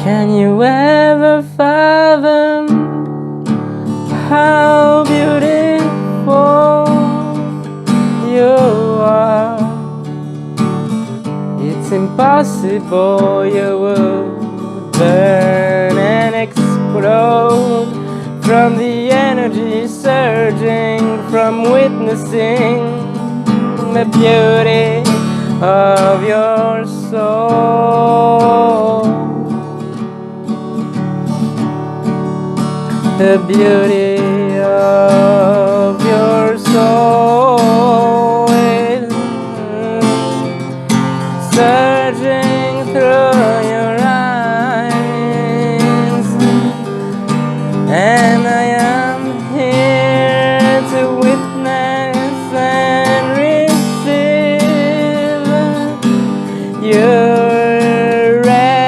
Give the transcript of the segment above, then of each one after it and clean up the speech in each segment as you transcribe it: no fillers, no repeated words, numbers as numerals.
Can you ever fathom how beautiful you are? It's impossible, you will burn and explode from the energy surging from witnessing the beauty of your soul. The beauty of your soul is surging through your eyes, and I am here to witness and receive your radiating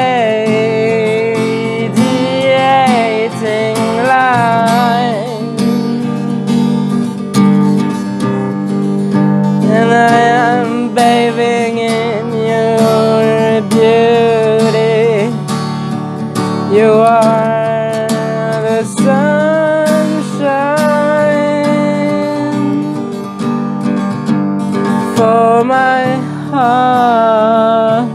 light, and I am bathing in your beauty. You are the sunshine for my heart.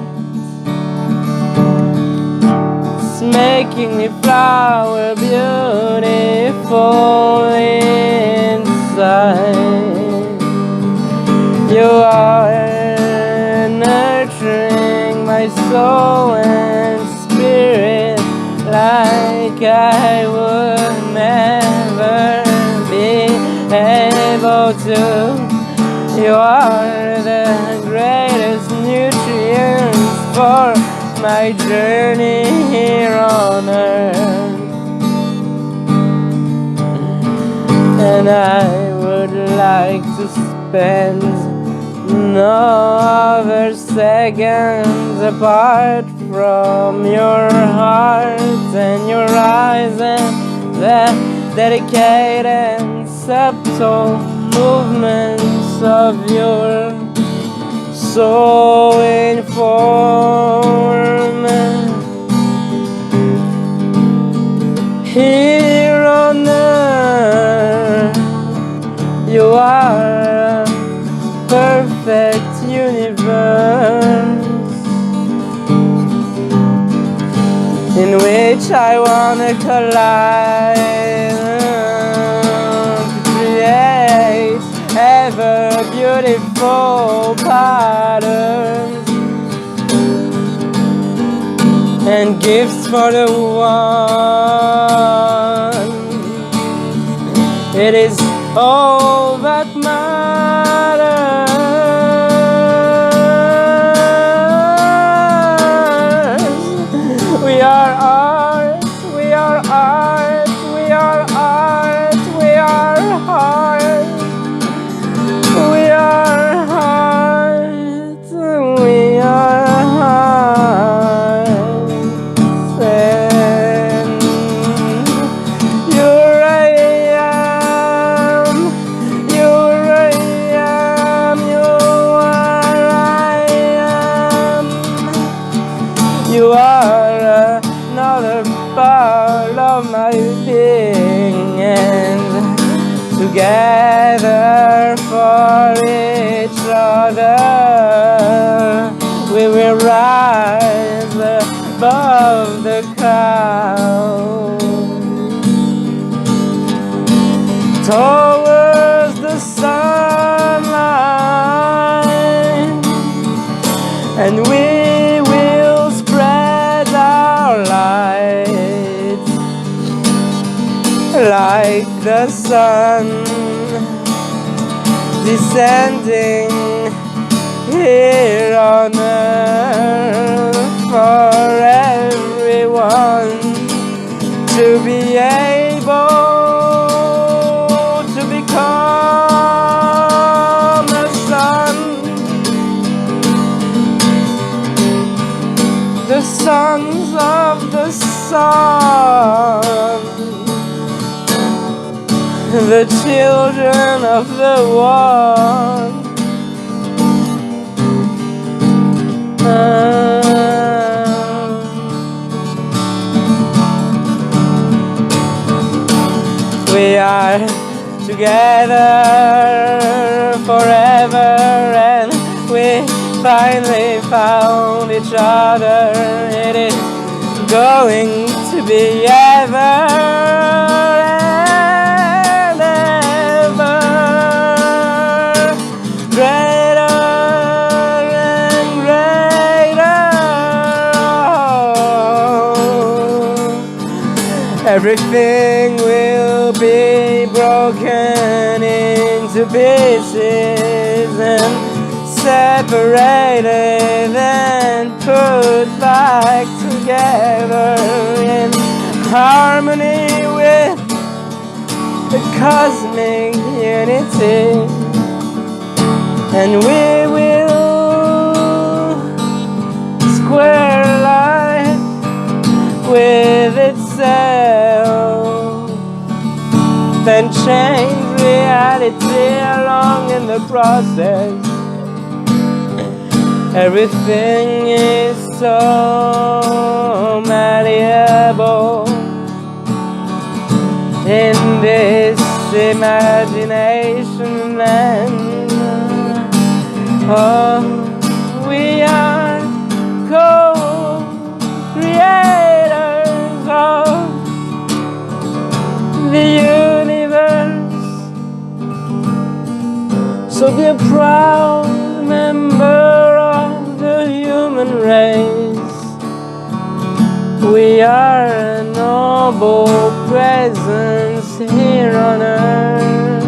It's making me flower beautiful inside. You are nurturing my soul and spirit like I would never be able to. You are the greatest nutrients for my journey here on earth, and I would like to spend no other seconds apart from your heart and your eyes and the delicate and subtle movements of your soul in form. Here on earth, you are a perfect universe in which I wanna collide, create ever beautiful patterns and gifts for the one. It is all that matters. We are art, we are art, we are art, we are heart. We are heart, we are hearts, and you're I am, you're I am, you are I am. You are another part of my being, and together for each other we will rise above the crowd towards the sunlight, and we will spread our light like the sun descending here on earth for everyone to be able to become a son, the sons of the sun, the children of the one. are together forever, and we finally found each other. It is going to be ever and ever greater and greater. Everything will be broken into pieces and separated and put back together in harmony with the cosmic unity, and we will square life with itself, then change reality along in the process. Everything is so malleable in this imagination, and oh, we are co-creators of the universe. So be a proud member of the human race. We are a noble presence here on earth.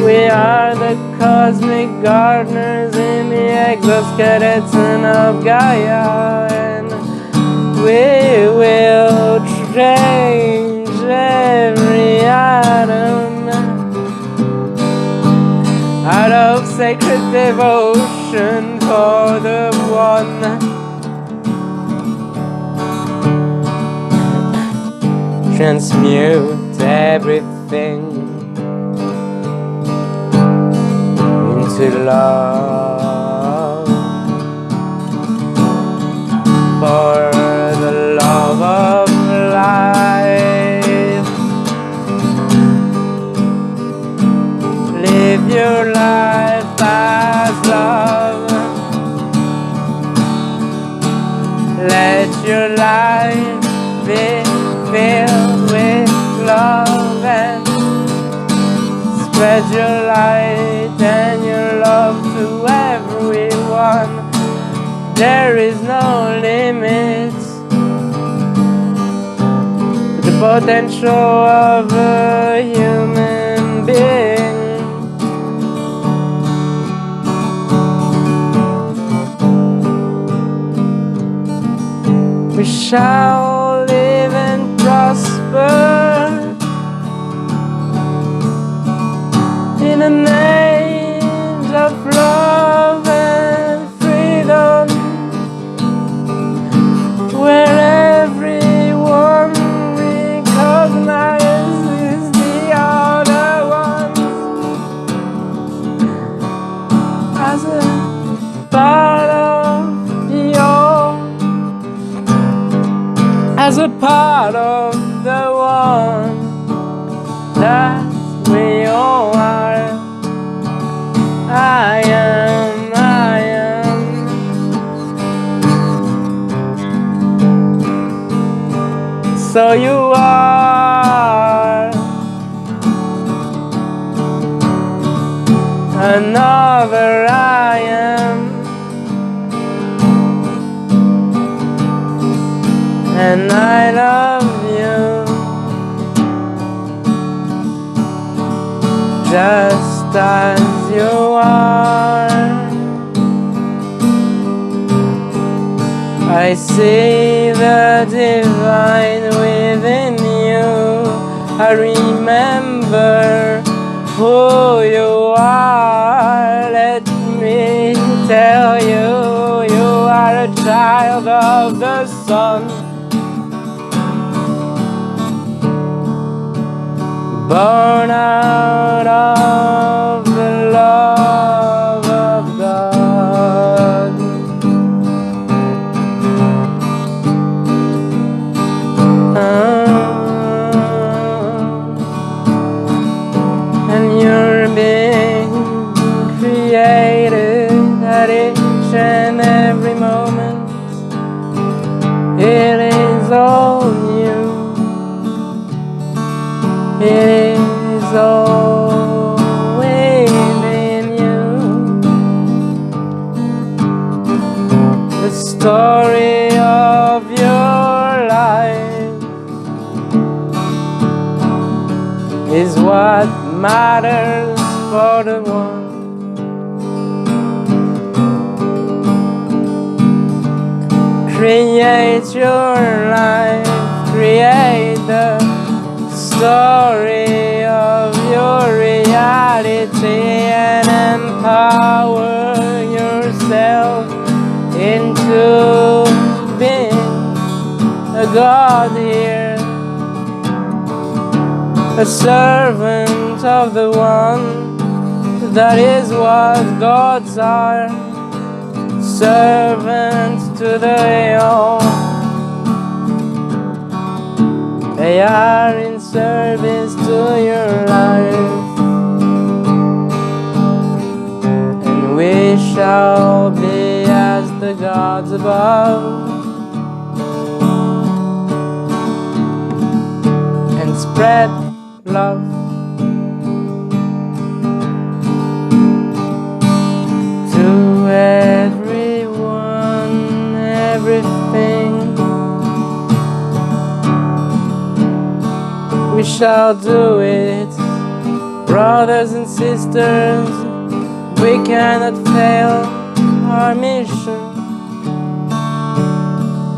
We are the cosmic gardeners in the exoskeleton of Gaia, and we will change every atom out of sacred devotion for the one. Transmute everything into love, for the love of life. Live your life as love. Let your life be filled with love, and spread your light and your love to everyone. There is no limit to the potential of a human being. We shall live and prosper in an age of love and freedom, where everyone recognizes the other one as a part of as a part of the one that we all are. I am, I am. So you are another I am. And I love you just as you are. I see the divine within you. I remember who you are. Let me tell you, you are a child of the sun, born out of the love of God. every moment. It is all new. It is all within you. The story of your life is what matters for the one. Create your life, create the story of your reality, and empower yourself into being a God here, a servant of the one. That is what gods are, servants to the all. They are in service to your life, and we shall be as the gods above, and spread love to everyone, everything. We shall do it, brothers and sisters. We cannot fail our mission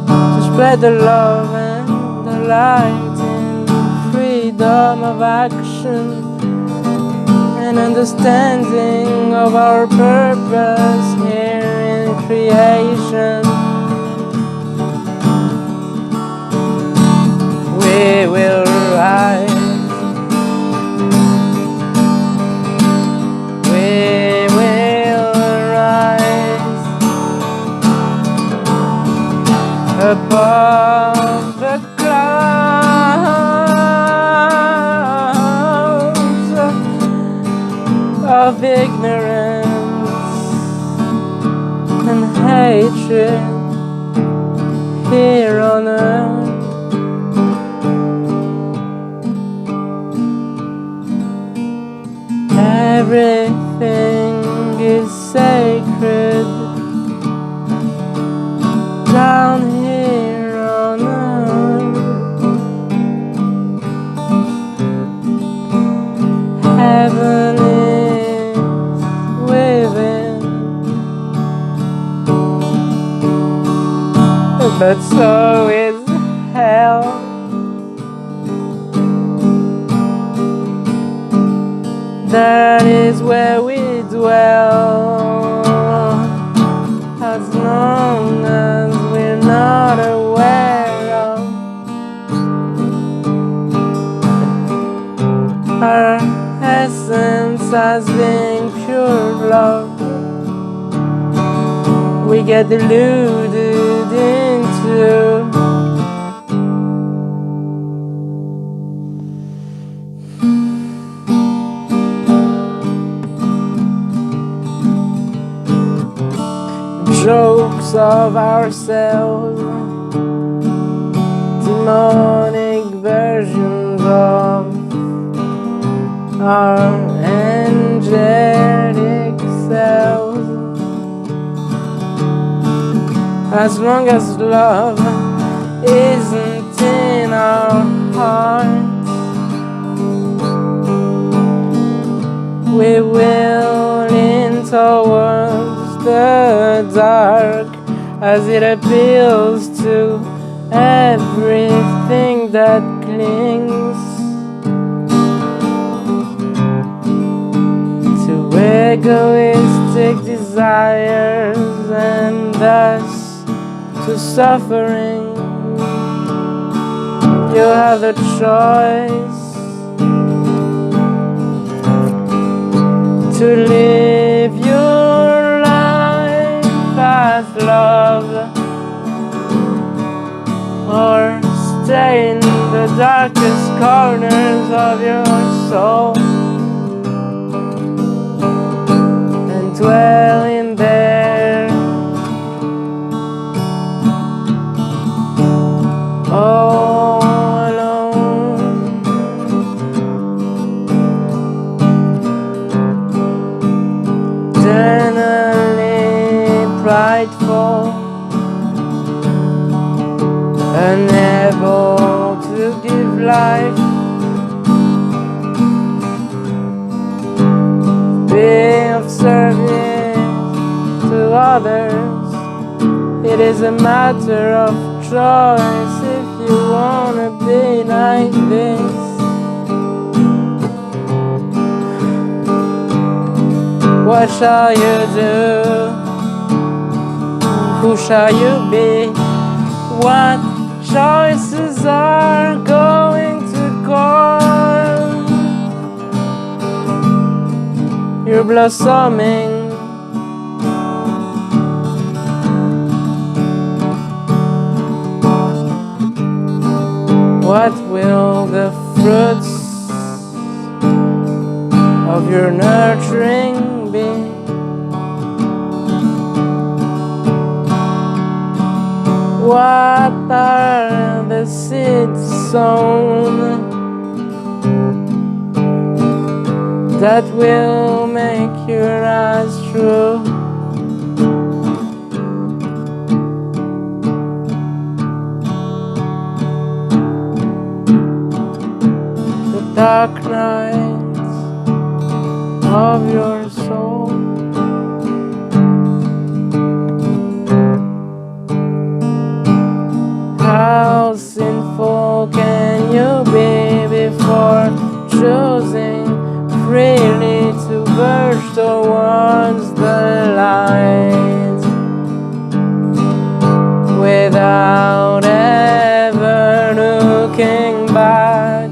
to spread the love and the light and freedom of action and understanding of our purpose here in creation. We will rise. We will rise above the clouds of ignorance and hatred here on earth. Everything is sacred down here on earth. Heaven is within, but so is hell. That is where we dwell, as long as we're not aware of our essence as being pure love. We get deluded into jokes of ourselves, demonic versions of our angelic selves. As long as love isn't in our hearts, we will lean towards the dark as it appeals to everything that clings to egoistic desires and thus to suffering. You have the choice to live your life as love, or stay in the darkest corners of your soul and dwell in there unable to give life, being of service to others. It is a matter of choice if you wanna be like this. What shall you do? Who shall you be? What choices are going to come? You're blossoming. What will the fruits of your nurturing be? What are the seeds sown that will make you rise true? The dark nights of your soul, how sinful can you be before choosing freely to verge towards the light without ever looking back?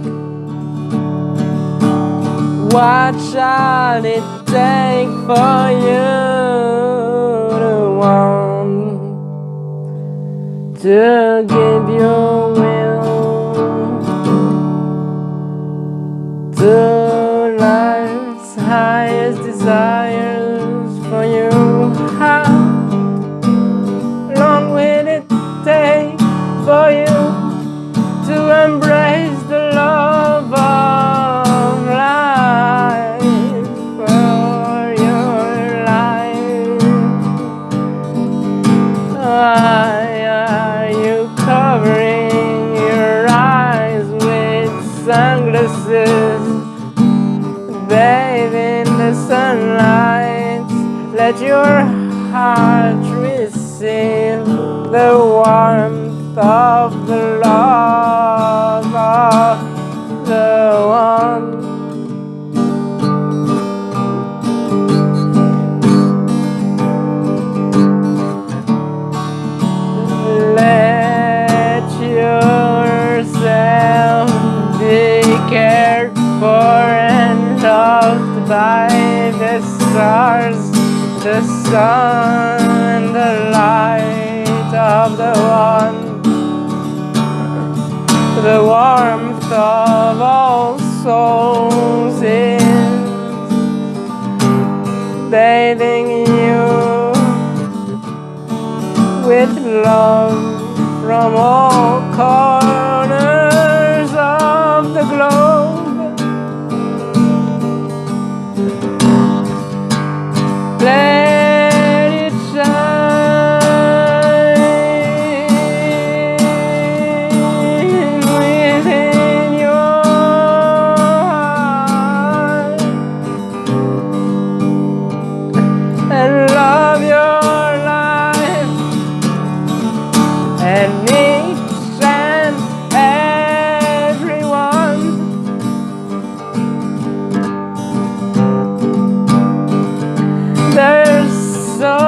What shall it take for you to want to give your will to life's highest desires for you? How long will it take for you to embrace the love of life for your life? Why are you covering your eyes with sunglasses? Bathe in the sunlight, let your heart receive the warmth of the love of the one. Let yourself be cared for and loved by the stars, the sun, the light of the one, the warmth of all souls is bathing you with love from all corners of the globe. Let it shine within your heart and love your life and each and everyone. There's so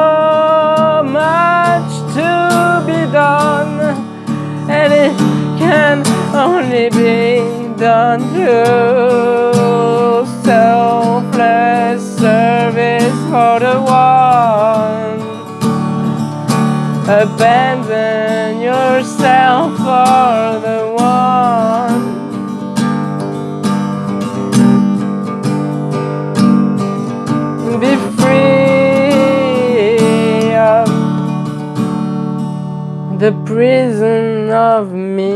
much to be done, and it can only be done through selfless service for the one. Abandon yourself for the one. Be free of the prison of me.